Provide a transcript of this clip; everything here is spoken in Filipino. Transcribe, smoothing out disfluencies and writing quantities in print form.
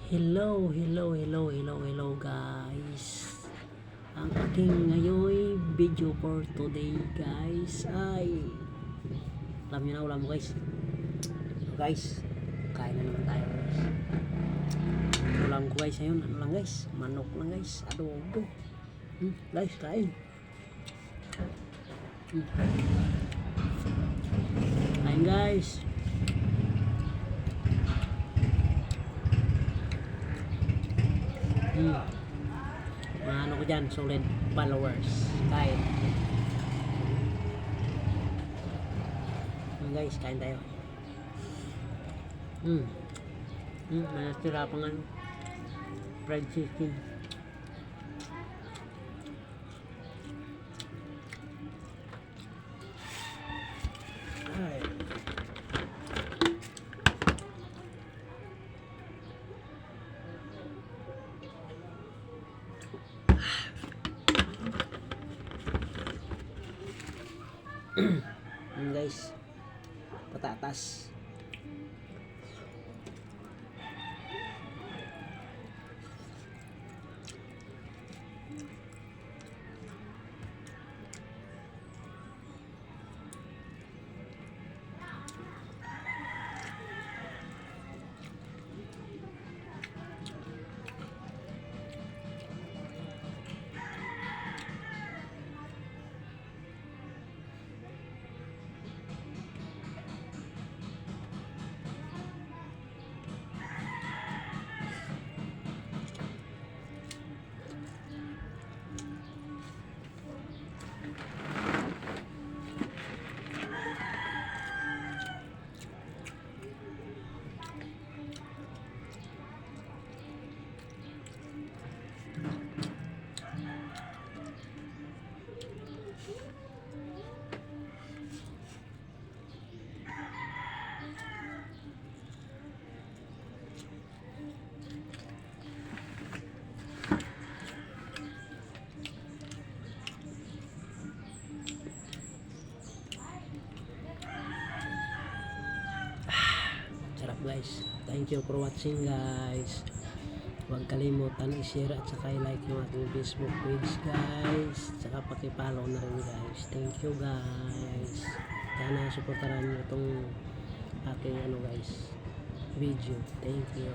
Hello guys. Ang aking ngayon video for today guys ay alam nyo na ulam mo guys. Guys, kain na naman tayo guys. Ulam ko guys ngayon, ano lang guys, manok lang guys, adobo. Guys, kain. Kain guys. Mga ano ko dyan, solid followers. Kain. Guys, kain tayo. May natira pa nga fried chicken. Ay. Guys, patatas. Sarap guys. Thank you for watching guys. Huwag kalimutan i-share at saka i-like yung ating Facebook page guys. Saka paki-follow na rin guys. Thank you guys. Sana supportaran nyo itong aking video. Thank you.